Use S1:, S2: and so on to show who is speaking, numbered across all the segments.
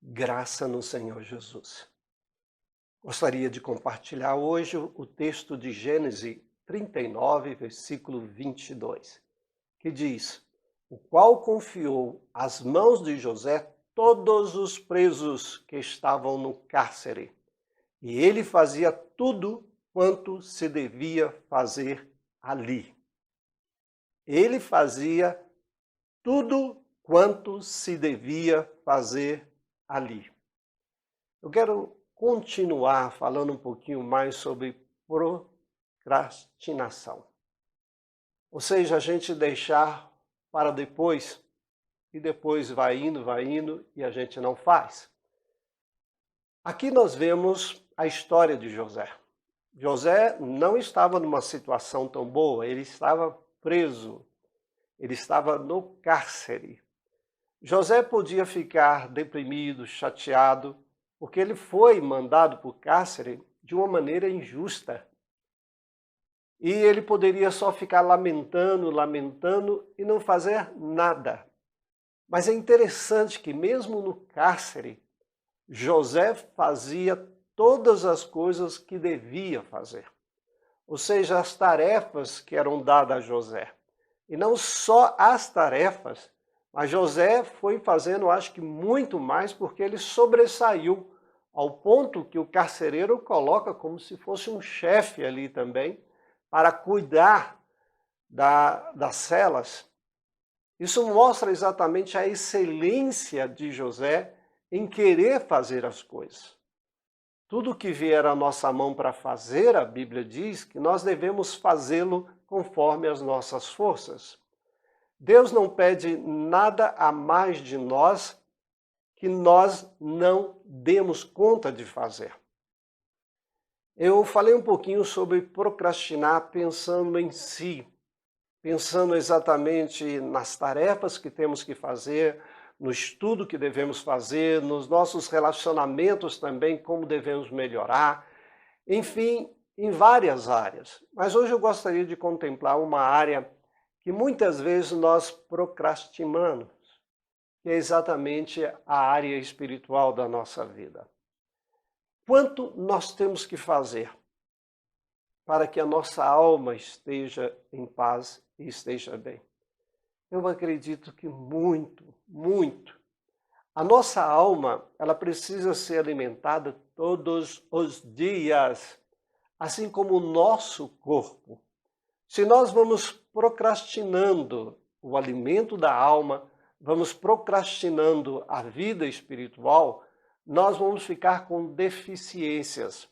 S1: Graça no Senhor Jesus. Gostaria de compartilhar hoje o texto de Gênesis 39, versículo 22, que diz: o qual confiou às mãos de José todos os presos que estavam no cárcere, e ele fazia tudo quanto se devia fazer ali. Ele fazia tudo quanto se devia fazer ali. Eu quero continuar falando um pouquinho mais sobre procrastinação. Ou seja, a gente deixar para depois, e depois vai indo e a gente não faz. Aqui nós vemos a história de José. José não estava numa situação tão boa, ele estava preso, ele estava no cárcere. José podia ficar deprimido, chateado, porque ele foi mandado para o cárcere de uma maneira injusta. E ele poderia só ficar lamentando e não fazer nada. Mas é interessante que mesmo no cárcere, José fazia todas as coisas que devia fazer. Ou seja, as tarefas que eram dadas a José. E não só as tarefas, mas José foi fazendo, acho que muito mais, porque ele sobressaiu ao ponto que o carcereiro coloca como se fosse um chefe ali também, para cuidar das celas. Isso mostra exatamente a excelência de José em querer fazer as coisas. Tudo que vier à nossa mão para fazer, a Bíblia diz que nós devemos fazê-lo conforme as nossas forças. Deus não pede nada a mais de nós que nós não demos conta de fazer. Eu falei um pouquinho sobre procrastinar pensando em si, pensando exatamente nas tarefas que temos que fazer, no estudo que devemos fazer, nos nossos relacionamentos também, como devemos melhorar, enfim, em várias áreas. Mas hoje eu gostaria de contemplar uma área que muitas vezes nós procrastinamos, que é exatamente a área espiritual da nossa vida. Quanto nós temos que fazer para que a nossa alma esteja em paz e esteja bem? Eu acredito que muito, muito. A nossa alma, ela precisa ser alimentada todos os dias, assim como o nosso corpo. Se nós vamos procrastinando o alimento da alma, vamos procrastinando a vida espiritual, nós vamos ficar com deficiências.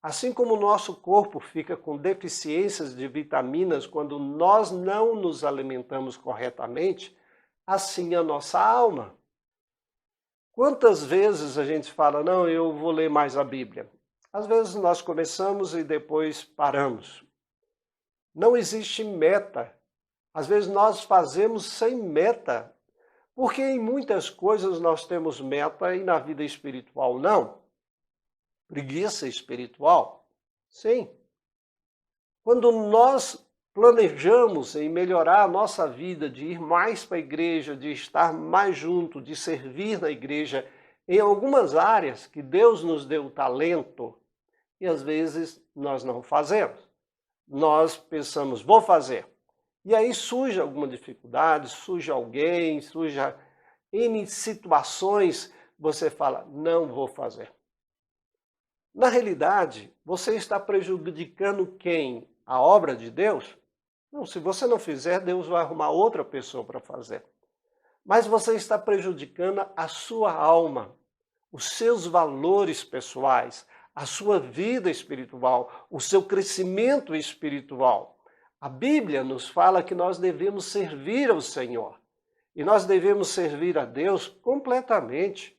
S1: Assim como o nosso corpo fica com deficiências de vitaminas quando nós não nos alimentamos corretamente, assim a nossa alma. Quantas vezes a gente fala, não, eu vou ler mais a Bíblia? Às vezes nós começamos e depois paramos. Não existe meta. Às vezes nós fazemos sem meta, porque em muitas coisas nós temos meta e na vida espiritual não. Preguiça espiritual? Sim. Quando nós planejamos em melhorar a nossa vida, de ir mais para a igreja, de estar mais junto, de servir na igreja, em algumas áreas que Deus nos deu talento, e às vezes nós não fazemos. Nós pensamos, vou fazer. E aí surge alguma dificuldade, surge alguém, surge N situações, você fala, não vou fazer. Na realidade, você está prejudicando quem? A obra de Deus? Não, se você não fizer, Deus vai arrumar outra pessoa para fazer. Mas você está prejudicando a sua alma, os seus valores pessoais, a sua vida espiritual, o seu crescimento espiritual. A Bíblia nos fala que nós devemos servir ao Senhor. E nós devemos servir a Deus completamente.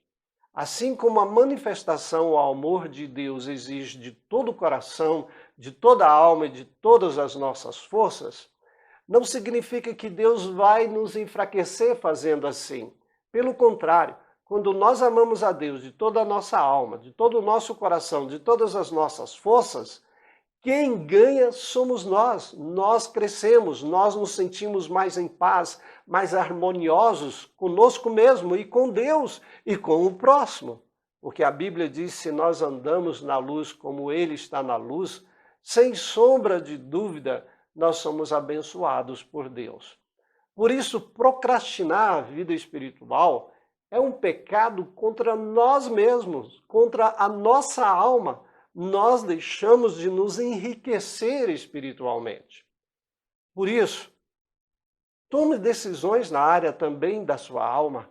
S1: Assim como a manifestação ao amor de Deus exige de todo o coração, de toda a alma e de todas as nossas forças, não significa que Deus vai nos enfraquecer fazendo assim. Pelo contrário, quando nós amamos a Deus de toda a nossa alma, de todo o nosso coração, de todas as nossas forças, quem ganha somos nós. Nós crescemos, nós nos sentimos mais em paz, mais harmoniosos conosco mesmo e com Deus e com o próximo. Porque a Bíblia diz, se nós andamos na luz como Ele está na luz, sem sombra de dúvida, nós somos abençoados por Deus. Por isso, procrastinar a vida espiritual é um pecado contra nós mesmos, contra a nossa alma. Nós deixamos de nos enriquecer espiritualmente. Por isso, tome decisões na área também da sua alma,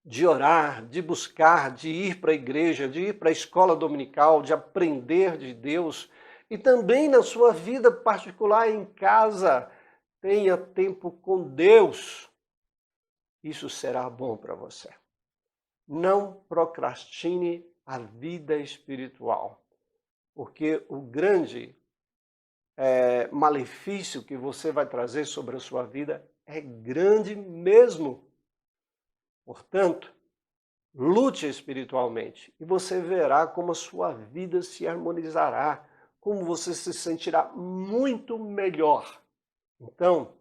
S1: de orar, de buscar, de ir para a igreja, de ir para a escola dominical, de aprender de Deus, e também na sua vida particular em casa, tenha tempo com Deus. Isso será bom para você. Não procrastine a vida espiritual, porque o grande malefício que você vai trazer sobre a sua vida é grande mesmo. Portanto, lute espiritualmente e você verá como a sua vida se harmonizará, como você se sentirá muito melhor. Então,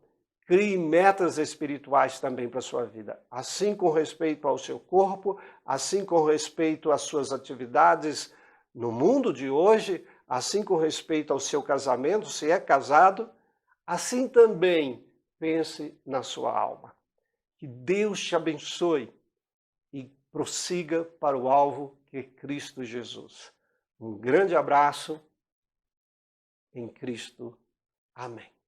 S1: crie metas espirituais também para a sua vida, assim com respeito ao seu corpo, assim com respeito às suas atividades no mundo de hoje, assim com respeito ao seu casamento, se é casado, assim também pense na sua alma. Que Deus te abençoe e prossiga para o alvo que é Cristo Jesus. Um grande abraço em Cristo. Amém.